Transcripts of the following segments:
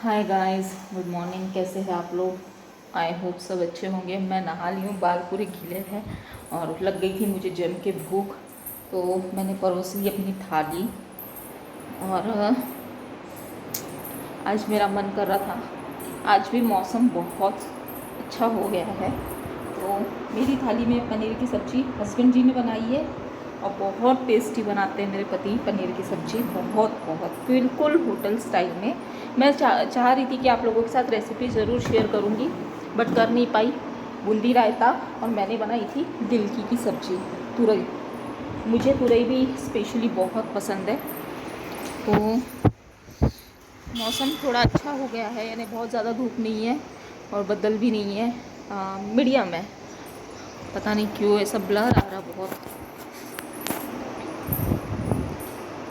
Hi guys, good morning. कैसे हैं आप लोग? आई होप सब अच्छे होंगे। मैं नहा ली हूँ, बाल पूरे गीले हैं और लग गई थी मुझे जम के भूख, तो मैंने परोस ली अपनी थाली। और आज मेरा मन कर रहा था, आज भी मौसम बहुत अच्छा हो गया है, तो मेरी थाली में पनीर की सब्ज़ी हस्बैंड जी ने बनाई है और बहुत टेस्टी बनाते हैं मेरे पति पनीर की सब्ज़ी। बहुत बहुत बिल्कुल होटल स्टाइल में। मैं चाह रही थी कि आप लोगों के साथ रेसिपी ज़रूर शेयर करूँगी, बट कर नहीं पाई। बूंदी रायता और मैंने बनाई थी गिलकी की सब्ज़ी, तुरई। मुझे तुरई भी स्पेशली बहुत पसंद है। तो मौसम थोड़ा अच्छा हो गया है, यानी बहुत ज़्यादा धूप नहीं है और बादल भी नहीं है, मीडियम है। पता नहीं क्यों ऐसा ब्लर आ रहा बहुत,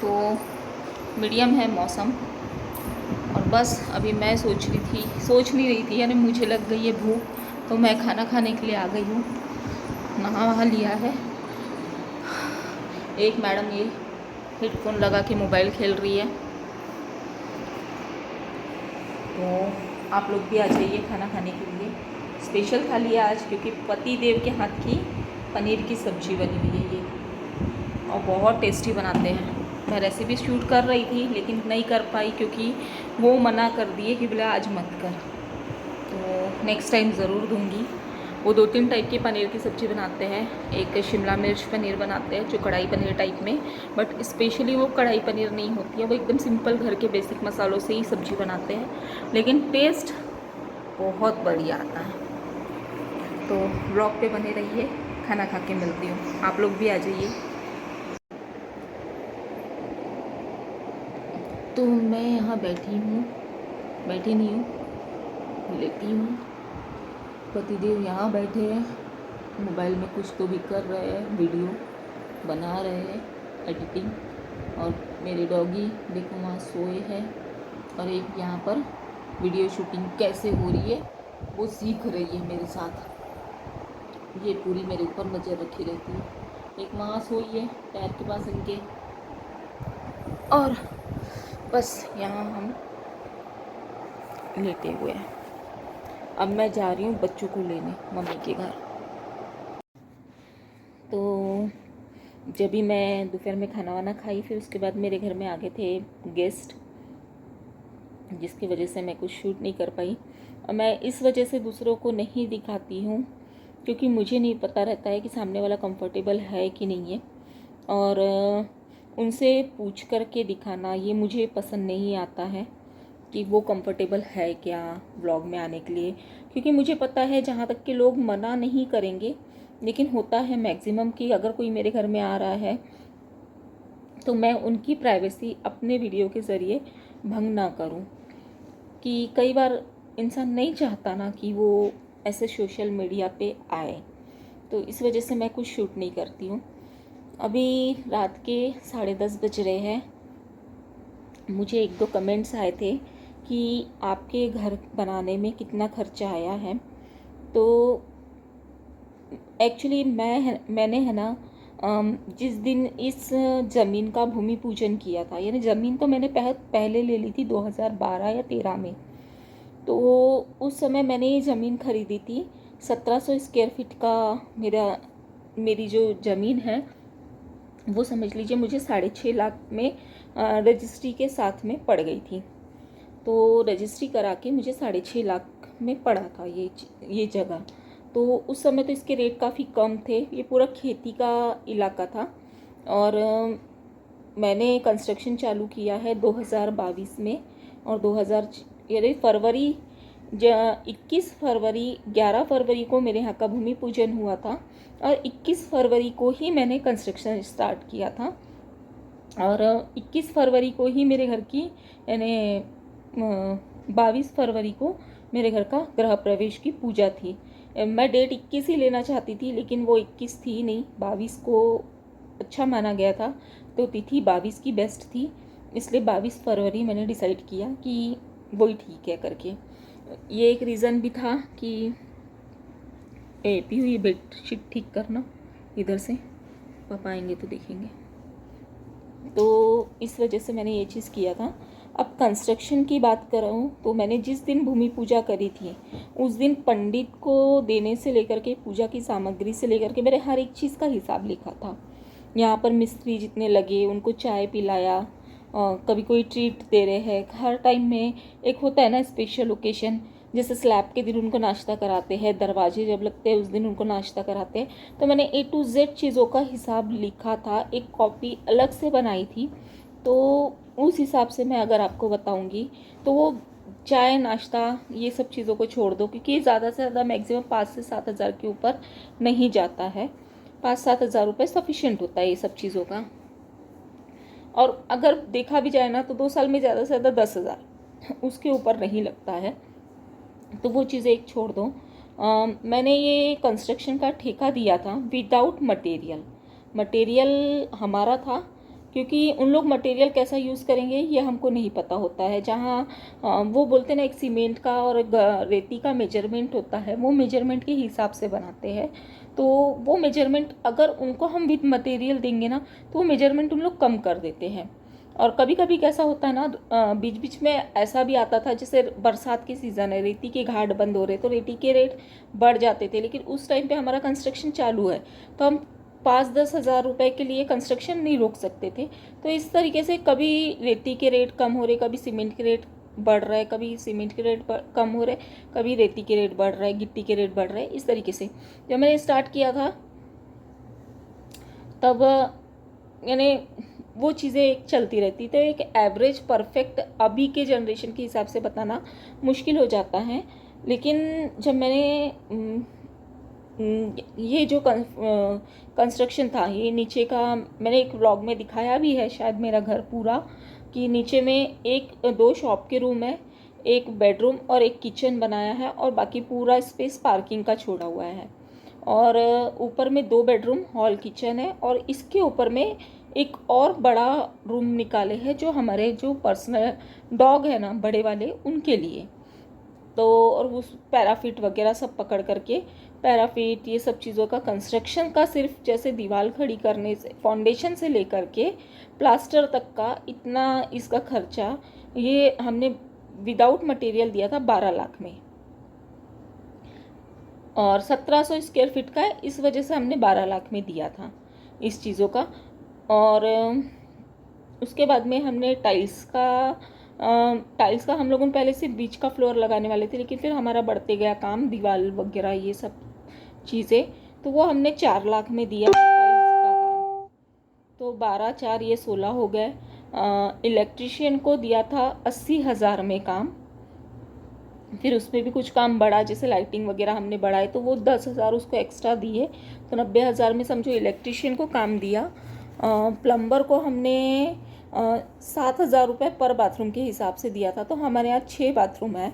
तो मीडियम है मौसम। और बस अभी मैं सोच नहीं रही थी, यानी मुझे लग गई है भूख, तो मैं खाना खाने के लिए आ गई हूँ। नहा वहा लिया है। एक मैडम ये हेडफोन लगा के मोबाइल खेल रही है, तो आप लोग भी आ जाइए खाना खाने के लिए। स्पेशल थाली है आज, क्योंकि पति देव के हाथ की पनीर की सब्ज़ी बनी हुई है ये, और बहुत टेस्टी बनाते हैं। मैं रेसिपी शूट कर रही थी लेकिन नहीं कर पाई, क्योंकि वो मना कर दिए कि बोला आज मत कर। तो नेक्स्ट टाइम ज़रूर दूंगी। वो 2-3 टाइप की पनीर की सब्ज़ी बनाते हैं। एक शिमला मिर्च पनीर बनाते हैं जो कढ़ाई पनीर टाइप में, बट स्पेशली वो कढ़ाई पनीर नहीं होती है, वो एकदम सिंपल घर के बेसिक मसालों से ही सब्ज़ी बनाते हैं, लेकिन टेस्ट बहुत बढ़िया आता है। तो ब्लॉग पे बने रहिए, खाना खा के मिलती हूँ। आप लोग भी आ जाइए। तो मैं यहाँ बैठी नहीं हूँ, लेटी हूँ। पतिदेव यहाँ बैठे हैं, मोबाइल में कुछ तो भी कर रहे हैं, वीडियो बना रहे हैं, एडिटिंग। और मेरे डॉगी देखो वहाँ सोए हैं, और एक यहाँ पर वीडियो शूटिंग कैसे हो रही है वो सीख रही है मेरे साथ। ये पूरी मेरे ऊपर नज़र रखी रहती है। एक वहाँ सोई है पैर के पास इनके, और बस यहाँ हम लेटे हुए हैं। अब मैं जा रही हूँ बच्चों को लेने मम्मी के घर। तो जब भी मैं दोपहर में खाना वाना खाई, फिर उसके बाद मेरे घर में आ गए थे गेस्ट, जिसकी वजह से मैं कुछ शूट नहीं कर पाई। और मैं इस वजह से दूसरों को नहीं दिखाती हूँ, क्योंकि मुझे नहीं पता रहता है कि सामने वाला कंफर्टेबल है कि नहीं है, और उनसे पूछ करके दिखाना ये मुझे पसंद नहीं आता है कि वो कंफर्टेबल है क्या व्लॉग में आने के लिए। क्योंकि मुझे पता है जहाँ तक कि लोग मना नहीं करेंगे, लेकिन होता है मैक्सिमम कि अगर कोई मेरे घर में आ रहा है तो मैं उनकी प्राइवेसी अपने वीडियो के ज़रिए भंग ना करूं। कि कई बार इंसान नहीं चाहता ना कि वो ऐसे सोशल मीडिया पे आए, तो इस वजह से मैं कुछ शूट नहीं करती हूँ। अभी रात के 10:30 बज रहे हैं। मुझे 1-2 कमेंट्स आए थे कि आपके घर बनाने में कितना खर्चा आया है। तो एक्चुअली मैंने है ना, जिस दिन इस ज़मीन का भूमि पूजन किया था, यानी ज़मीन तो मैंने पहले ले ली थी 2012 या 13 में। तो उस समय मैंने ये ज़मीन खरीदी थी 1700 स्क्वायर फीट का। मेरी जो ज़मीन है वो समझ लीजिए मुझे 6.5 लाख में रजिस्ट्री के साथ में पड़ गई थी। तो रजिस्ट्री करा के मुझे 6.5 लाख में पड़ा था ये जगह। तो उस समय तो इसके रेट काफ़ी कम थे। ये पूरा खेती का इलाका था, और मैंने कंस्ट्रक्शन चालू किया है 2022 में, और 2000 यानी फरवरी 11 फरवरी को मेरे यहाँ का भूमि पूजन हुआ था, और 21 फरवरी को ही मैंने कंस्ट्रक्शन स्टार्ट किया था। और 21 फरवरी को ही मेरे घर की, यानी 22 फरवरी को मेरे घर का गृह प्रवेश की पूजा थी। मैं डेट 21 ही लेना चाहती थी, लेकिन वो 21 थी नहीं, 22 को अच्छा माना गया था, तो तिथि 22 की बेस्ट थी, इसलिए 22 फरवरी मैंने डिसाइड किया कि वही ठीक है करके। ये एक रीज़न भी था कि पीहू ये बेडशीट ठीक करना इधर से, पापा आएंगे तो देखेंगे, तो इस वजह से मैंने ये चीज़ किया था। अब कंस्ट्रक्शन की बात करूँ तो मैंने जिस दिन भूमि पूजा करी थी उस दिन पंडित को देने से लेकर के पूजा की सामग्री से लेकर के मैंने हर एक चीज़ का हिसाब लिखा था। यहाँ पर मिस्त्री जितने लगे उनको चाय पिलाया, कभी कोई ट्रीट दे रहे हैं, हर टाइम में एक होता है ना स्पेशल ओकेशन, जैसे स्लैब के दिन उनको नाश्ता कराते हैं, दरवाजे जब लगते हैं उस दिन उनको नाश्ता कराते हैं। तो मैंने A to Z चीज़ों का हिसाब लिखा था, एक कॉपी अलग से बनाई थी। तो उस हिसाब से मैं अगर आपको बताऊंगी तो वो चाय नाश्ता ये सब चीज़ों को छोड़ दो, क्योंकि ज़्यादा से ज़्यादा मैक्सिमम 5 से 7 हज़ार के ऊपर नहीं जाता है। 5-7 हज़ार रुपये सफिशिएंट होता है ये सब चीज़ों का। और अगर देखा भी जाए ना तो 2 साल में ज़्यादा से ज़्यादा 10 हज़ार, उसके ऊपर नहीं लगता है। तो वो चीज़ें एक छोड़ दो। मैंने ये कंस्ट्रक्शन का ठेका दिया था विदाउट मटेरियल। मटेरियल हमारा था, क्योंकि उन लोग मटेरियल कैसा यूज़ करेंगे ये हमको नहीं पता होता है। जहाँ वो बोलते ना एक सीमेंट का और रेती का मेजरमेंट होता है, वो मेजरमेंट के हिसाब से बनाते हैं। तो वो मेजरमेंट अगर उनको हम विद मटेरियल देंगे ना तो वो मेजरमेंट उन लोग कम कर देते हैं। और कभी कभी कैसा होता है ना, बीच बीच में ऐसा भी आता था, जैसे बरसात की सीज़न है, रेती के घाट बंद हो रहे तो रेती के रेट बढ़ जाते थे। लेकिन उस टाइम पे हमारा कंस्ट्रक्शन चालू है तो हम 5-10 हज़ार रुपए के लिए कंस्ट्रक्शन नहीं रोक सकते थे। तो इस तरीके से कभी रेती के रेट कम हो रहे, कभी सीमेंट के रेट बढ़ रहा है, कभी सीमेंट के रेट कम हो रहे, कभी रेती के रेट बढ़ रहा है, गिट्टी के रेट बढ़ रहे हैं। इस तरीके से जब मैंने स्टार्ट किया था तब यानी वो चीज़ें एक चलती रहती। तो एक एवरेज परफेक्ट अभी के जनरेशन के हिसाब से बताना मुश्किल हो जाता है। लेकिन जब मैंने ये जो कंस्ट्रक्शन था, ये नीचे का मैंने एक व्लॉग में दिखाया भी है शायद, मेरा घर पूरा, कि नीचे में 1-2 शॉप के रूम है, एक बेडरूम और एक किचन बनाया है, और बाकी पूरा स्पेस पार्किंग का छोड़ा हुआ है। और ऊपर में 2 बेडरूम हॉल किचन है, और इसके ऊपर में एक और बड़ा रूम निकाले हैं जो हमारे जो पर्सनल डॉग है ना बड़े वाले, उनके लिए। तो और उस पैराफिट वगैरह सब पकड़ करके, पैराफिट ये सब चीज़ों का कंस्ट्रक्शन का सिर्फ जैसे दीवार खड़ी करने से फाउंडेशन से लेकर के प्लास्टर तक का इतना इसका खर्चा ये हमने विदाउट मटेरियल दिया था 12 लाख में, और 1700 स्क्वायर फीट का है, इस वजह से हमने 12 लाख में दिया था इस चीज़ों का। और उसके बाद में हमने टाइल्स का हम लोगों ने पहले सिर्फ बीच का फ्लोर लगाने वाले थे, लेकिन फिर हमारा बढ़ते गया काम, दीवार वगैरह ये सब चीज़ें, तो वो हमने 4 लाख में दिया टाइल्स का काम। तो 12-4 ये 16 हो गए। इलेक्ट्रिशियन को दिया था 80 हज़ार में काम। फिर उसमें भी कुछ काम बढ़ा, जैसे लाइटिंग वगैरह हमने बढ़ाए तो वो 10 हज़ार उसको एक्स्ट्रा दिए, तो 90 हज़ार में समझो इलेक्ट्रिशियन को काम दिया। प्लम्बर को हमने 7 हज़ार रुपये पर बाथरूम के हिसाब से दिया था। तो हमारे यहाँ 6 बाथरूम है,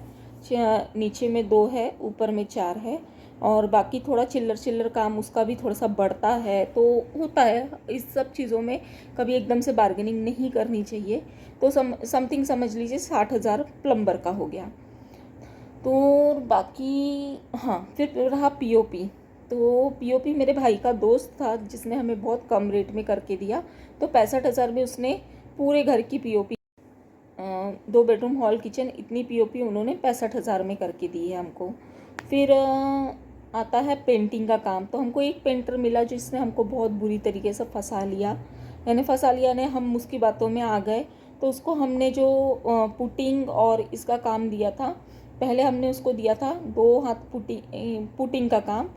नीचे में 2 है, ऊपर में 4 है, और बाकी थोड़ा चिल्लर काम उसका भी थोड़ा सा बढ़ता है। तो होता है इस सब चीज़ों में, कभी एकदम से बार्गेनिंग नहीं करनी चाहिए। तो समथिंग समझ लीजिए 60 हज़ार प्लम्बर का हो गया। तो बाकी हाँ, फिर रहा पीओपी। तो पीओपी मेरे भाई का दोस्त था जिसने हमें बहुत कम रेट में करके दिया। तो 65 हज़ार में उसने पूरे घर की पीओपी, 2 बेडरूम हॉल किचन, इतनी पीओपी उन्होंने 65 हज़ार में करके दी है हमको। फिर आता है पेंटिंग का काम। तो हमको एक पेंटर मिला जिसने हमको बहुत बुरी तरीके से फंसा लिया ने हम उसकी बातों में आ गए। तो उसको हमने जो पुटिंग और इसका काम दिया था, पहले हमने उसको दिया था 2 हाथ पुटिंग का काम,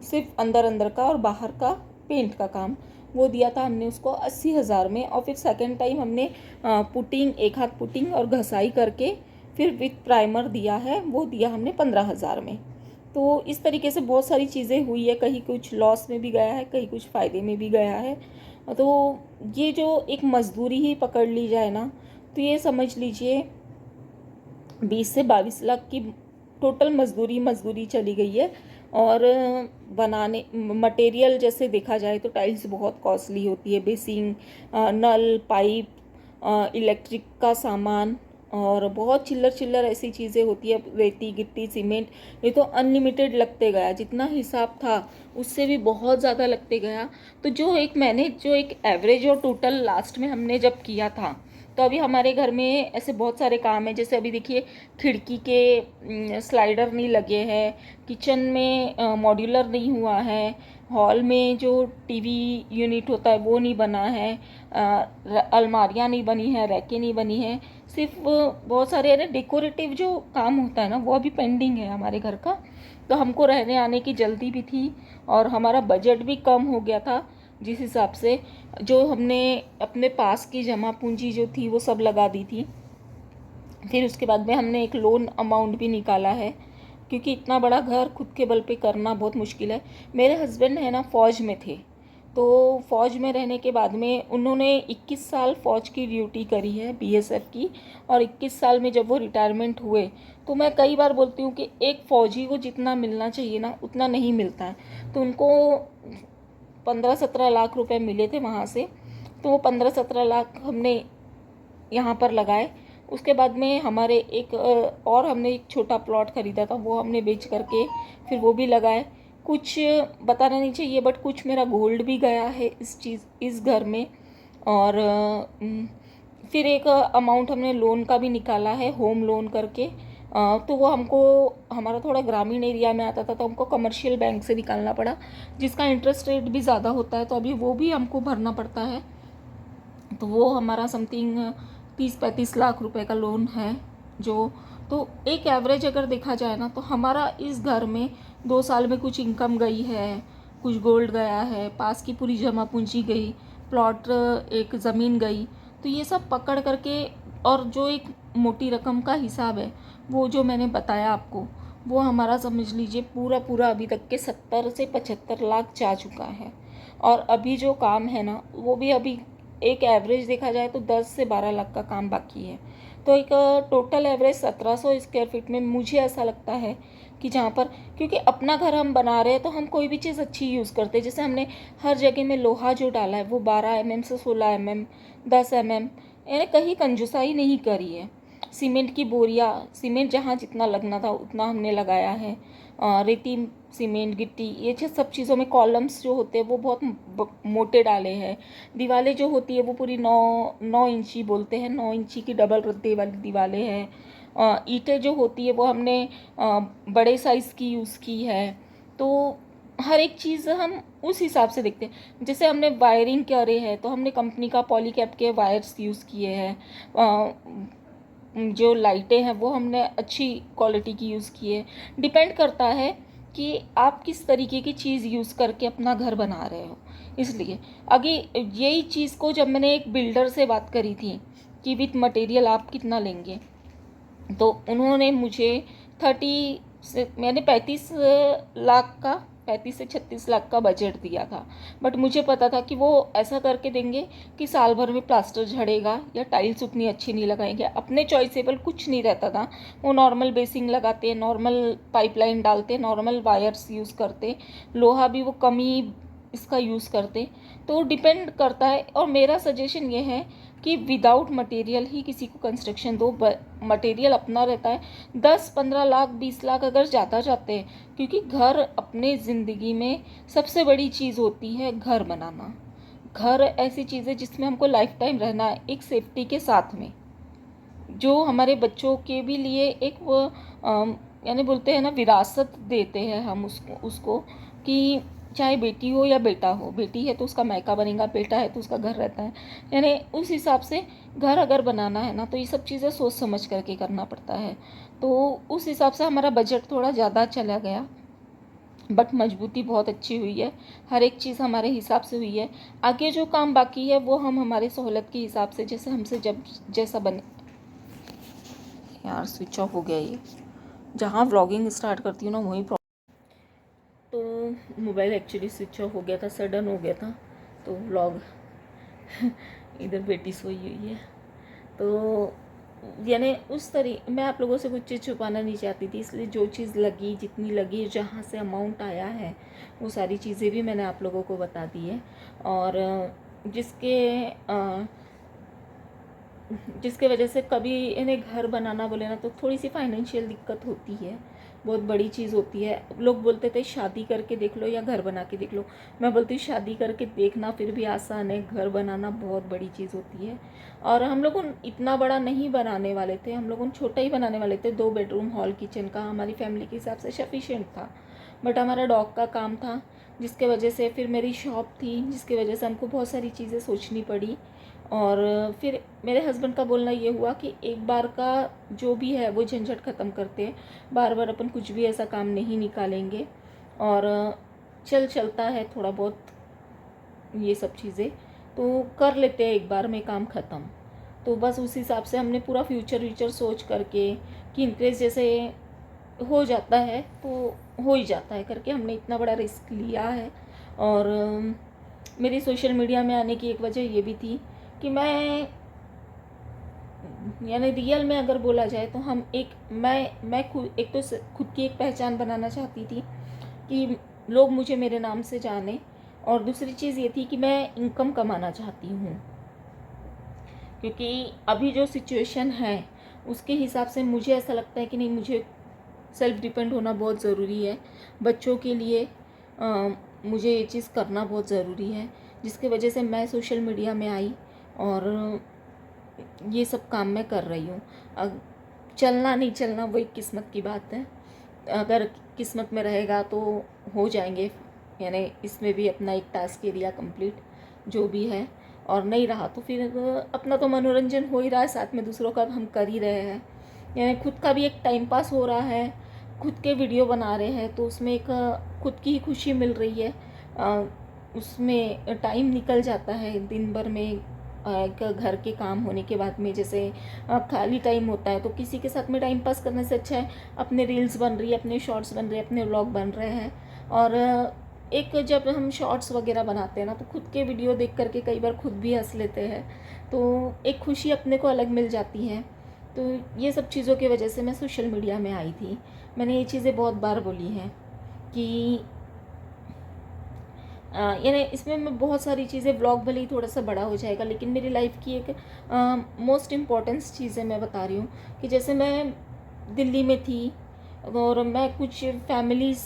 सिर्फ अंदर का और बाहर का पेंट का काम, वो दिया था हमने उसको 80 हज़ार में। और फिर सेकंड टाइम हमने पुटिंग, 1 हाथ पुटिंग और घसाई करके फिर विथ प्राइमर दिया है, वो दिया हमने 15 हज़ार में। तो इस तरीके से बहुत सारी चीज़ें हुई है, कहीं कुछ लॉस में भी गया है, कहीं कुछ फ़ायदे में भी गया है। तो ये जो एक मजदूरी ही पकड़ ली जाए ना, तो ये समझ लीजिए 20 से 22 लाख की टोटल मजदूरी चली गई है। और बनाने मटेरियल जैसे देखा जाए तो टाइल्स बहुत कॉस्टली होती है, बेसिंग, नल, पाइप, इलेक्ट्रिक का सामान, और बहुत चिल्लर ऐसी चीज़ें होती है, रेती गिट्टी सीमेंट, ये तो अनलिमिटेड लगते गया, जितना हिसाब था उससे भी बहुत ज़्यादा लगते गया। तो मैंने जो एक एवरेज और टोटल लास्ट में हमने जब किया था तो अभी हमारे घर में ऐसे बहुत सारे काम हैं, जैसे अभी देखिए खिड़की के स्लाइडर नहीं लगे हैं, किचन में मॉड्यूलर नहीं हुआ है, हॉल में जो टीवी यूनिट होता है वो नहीं बना है, अलमारियाँ नहीं बनी हैं, रैकें नहीं बनी हैं, सिर्फ बहुत सारे ना डेकोरेटिव जो काम होता है ना वो अभी पेंडिंग है हमारे घर का। तो हमको रहने आने की जल्दी भी थी और हमारा बजट भी कम हो गया था, जिस हिसाब से जो हमने अपने पास की जमा पूंजी जो थी वो सब लगा दी थी। फिर उसके बाद में हमने एक लोन अमाउंट भी निकाला है, क्योंकि इतना बड़ा घर खुद के बल पे करना बहुत मुश्किल है। मेरे हस्बैंड है ना फ़ौज में थे, तो फ़ौज में रहने के बाद में उन्होंने 21 साल फ़ौज की ड्यूटी करी है, बीएसएफ की, और 21 साल में जब वो रिटायरमेंट हुए तो मैं कई बार बोलती हूँ कि एक फ़ौजी को जितना मिलना चाहिए ना उतना नहीं मिलता है। तो उनको 15-17 लाख रुपए मिले थे वहाँ से, तो वो 15-17 लाख हमने यहाँ पर लगाए। उसके बाद में हमारे और हमने एक छोटा प्लॉट ख़रीदा था, वो हमने बेच करके फिर वो भी लगाए। कुछ बताना नहीं चाहिए बट कुछ मेरा गोल्ड भी गया है इस घर में। और फिर एक अमाउंट हमने लोन का भी निकाला है, होम लोन करके। तो वो हमको, हमारा थोड़ा ग्रामीण एरिया में आता था तो हमको कमर्शियल बैंक से निकालना पड़ा, जिसका इंटरेस्ट रेट भी ज़्यादा होता है, तो अभी वो भी हमको भरना पड़ता है। तो वो हमारा समथिंग 30-35 लाख रुपए का लोन है जो। तो एक एवरेज अगर देखा जाए ना तो हमारा इस घर में 2 साल में कुछ इनकम गई है, कुछ गोल्ड गया है, पास की पूरी जमा पूंजी गई, प्लॉट एक ज़मीन गई। तो ये सब पकड़ करके, और जो एक मोटी रकम का हिसाब है वो जो मैंने बताया आपको, वो हमारा समझ लीजिए पूरा पूरा अभी तक के 70 से 75 लाख जा चुका है। और अभी जो काम है ना वो भी अभी एक एवरेज देखा जाए तो 10 से 12 लाख का काम बाकी है। तो एक टोटल एवरेज 1700 स्क्वायर फीट में मुझे ऐसा लगता है कि जहाँ पर, क्योंकि अपना घर हम बना रहे हैं तो हम कोई भी चीज़ अच्छी यूज़ करते हैं। जैसे हमने हर जगह में लोहा जो डाला है वो 12 mm से 16 mm, 10 mm, यानी कहीं कंजूसाई नहीं करी है। सीमेंट की बोरियाँ, सीमेंट जहाँ जितना लगना था उतना हमने लगाया है। रेती, सीमेंट, गिट्टी, ये सब चीज़ों में कॉलम्स जो होते हैं वो बहुत मोटे डाले हैं। दीवारें जो होती है वो पूरी 9 इंची बोलते हैं, 9 इंची की डबल रद्दे वाली दीवारें हैं। ईंटें जो होती है वो हमने बड़े साइज़ की यूज़ की है। तो हर एक चीज़ हम उस हिसाब से देखते हैं। जैसे हमने वायरिंग करे है तो हमने कंपनी का पॉलीकैब के वायर्स यूज़ किए हैं। जो लाइटें हैं वो हमने अच्छी क्वालिटी की यूज़ की है। डिपेंड करता है कि आप किस तरीके की चीज़ यूज़ करके अपना घर बना रहे हो। इसलिए आगे यही चीज़ को जब मैंने एक बिल्डर से बात करी थी कि विथ मटेरियल आप कितना लेंगे, तो उन्होंने मुझे 35 से 36 लाख का बजट दिया था। बट मुझे पता था कि वो ऐसा करके देंगे कि साल भर में प्लास्टर झड़ेगा या टाइल्स उतनी अच्छी नहीं लगाएंगे। अपने चॉइसेबल कुछ नहीं रहता था। वो नॉर्मल बेसिंग लगाते, नॉर्मल पाइपलाइन डालते, नॉर्मल वायर्स यूज़ करते, लोहा भी वो कम ही इसका यूज़ करते। तो डिपेंड करता है। और मेरा सजेशन ये है कि विदाउट मटेरियल ही किसी को कंस्ट्रक्शन दो। मटेरियल अपना रहता है। 10-15 लाख 20 लाख अगर ज़्यादा जाते हैं, क्योंकि घर अपने ज़िंदगी में सबसे बड़ी चीज़ होती है घर बनाना। घर ऐसी चीज़ है जिसमें हमको लाइफ टाइम रहना है, एक सेफ्टी के साथ में, जो हमारे बच्चों के भी लिए एक वो यानी बोलते हैं ना विरासत देते हैं हम उसको कि चाहे बेटी हो या बेटा हो, बेटी है तो उसका मायका बनेगा, बेटा है तो उसका घर रहता है। यानी उस हिसाब से घर अगर बनाना है ना तो ये सब चीज़ें सोच समझ करके करना पड़ता है। तो उस हिसाब से हमारा बजट थोड़ा ज़्यादा चला गया, बट मजबूती बहुत अच्छी हुई है। हर एक चीज़ हमारे हिसाब से हुई है। आगे जो काम बाकी है वो हम हमारे सहूलत के हिसाब से, जैसे हमसे जब जैसा बने। यार स्विच ऑफ हो गया ये, जहाँ व्लॉगिंग स्टार्ट करती हूँ ना वहीं तो मोबाइल एक्चुअली स्विच ऑफ हो गया था, सडन हो गया था। तो व्लॉग इधर बेटी सोई हुई है। तो यानी उस मैं आप लोगों से कुछ चीज़ छुपाना नहीं चाहती थी, इसलिए जो चीज़ लगी, जितनी लगी, जहाँ से अमाउंट आया है वो सारी चीज़ें भी मैंने आप लोगों को बता दी है। और जिसके वजह से कभी इन्हें घर बनाना बोले ना तो थोड़ी सी फाइनेंशियल दिक्कत होती है, बहुत बड़ी चीज़ होती है। लोग बोलते थे शादी करके देख लो या घर बना के देख लो। मैं बोलती हूँ शादी करके देखना फिर भी आसान है, घर बनाना बहुत बड़ी चीज़ होती है। और हम लोग इतना बड़ा नहीं बनाने वाले थे, हम लोग छोटा ही बनाने वाले थे। 2 बेडरूम हॉल किचन का हमारी फैमिली के हिसाब से सफिशिएंट था। बट हमारा डॉग का काम था, जिसके वजह से, फिर मेरी शॉप थी जिसकी वजह से हमको बहुत सारी चीज़ें सोचनी पड़ी। और फिर मेरे हस्बैंड का बोलना ये हुआ कि एक बार का जो भी है वो झंझट ख़त्म करते हैं, बार बार अपन कुछ भी ऐसा काम नहीं निकालेंगे। और चलता है थोड़ा बहुत ये सब चीज़ें, तो कर लेते हैं एक बार में काम ख़त्म। तो बस उस हिसाब से हमने पूरा फ्यूचर सोच करके कि इनकेस जैसे हो जाता है तो हो ही जाता है करके हमने इतना बड़ा रिस्क लिया है। और मेरी सोशल मीडिया में आने की एक वजह ये भी थी कि मैं, यानी रियल में अगर बोला जाए तो हम मैं खुद एक तो खुद की एक पहचान बनाना चाहती थी कि लोग मुझे मेरे नाम से जाने, और दूसरी चीज़ ये थी कि मैं इनकम कमाना चाहती हूँ, क्योंकि अभी जो सिचुएशन है उसके हिसाब से मुझे ऐसा लगता है कि नहीं, मुझे सेल्फ डिपेंड होना बहुत ज़रूरी है। बच्चों के लिए मुझे ये चीज़ करना बहुत ज़रूरी है, जिसकी वजह से मैं सोशल मीडिया में आई और ये सब काम मैं कर रही हूँ। चलना नहीं चलना वही किस्मत की बात है। अगर किस्मत में रहेगा तो हो जाएंगे, यानी इसमें भी अपना एक टास्क एरिया कंप्लीट जो भी है, और नहीं रहा तो फिर अपना तो मनोरंजन हो ही रहा है, साथ में दूसरों का हम कर ही रहे हैं, यानी खुद का भी एक टाइम पास हो रहा है। खुद के वीडियो बना रहे हैं तो उसमें एक खुद की ही खुशी मिल रही है, उसमें टाइम निकल जाता है दिन भर में। एक घर के काम होने के बाद में जैसे खाली टाइम होता है तो किसी के साथ में टाइम पास करने से अच्छा है अपने रील्स बन रही है, अपने शॉर्ट्स बन रहे हैं, अपने व्लॉग बन रहे हैं। और एक जब हम शॉर्ट्स वगैरह बनाते हैं ना तो खुद के वीडियो देख करके कई बार खुद भी हंस लेते हैं, तो एक खुशी अपने को अलग मिल जाती है। तो ये सब चीज़ों की वजह से मैं सोशल मीडिया में आई थी। मैंने ये चीज़ें बहुत बार बोली हैं कि यानी इसमें मैं बहुत सारी चीज़ें, ब्लॉग भले ही थोड़ा सा बड़ा हो जाएगा लेकिन मेरी लाइफ की एक मोस्ट इम्पॉर्टेंस चीज़ें मैं बता रही हूँ कि जैसे मैं दिल्ली में थी और मैं कुछ फैमिलीज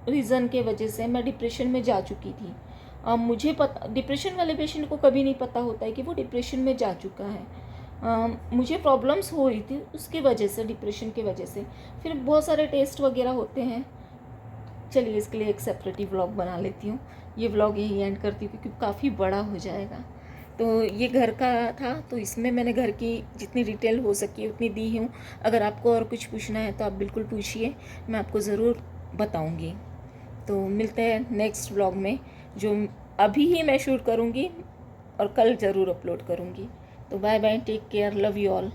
रीज़न के वजह से मैं डिप्रेशन में जा चुकी थी। मुझे पता, डिप्रेशन वाले पेशेंट को कभी नहीं पता होता है कि वो डिप्रेशन में जा चुका है। मुझे प्रॉब्लम्स हो रही थी उसकी वजह से, डिप्रेशन की वजह से। फिर बहुत सारे टेस्ट वगैरह होते हैं। चलिए इसके लिए एक सेपरेट ही व्लॉग बना लेती हूँ। ये व्लॉग यही एंड करती हूँ क्योंकि काफ़ी बड़ा हो जाएगा। तो ये घर का था, तो इसमें मैंने घर की जितनी डिटेल हो सकी उतनी दी हूँ। अगर आपको और कुछ पूछना है तो आप बिल्कुल पूछिए, मैं आपको ज़रूर बताऊँगी। तो मिलते हैं नेक्स्ट व्लॉग में, जो अभी ही मैं शूट करूँगी और कल ज़रूर अपलोड करूँगी। तो bye bye, take care, love you all.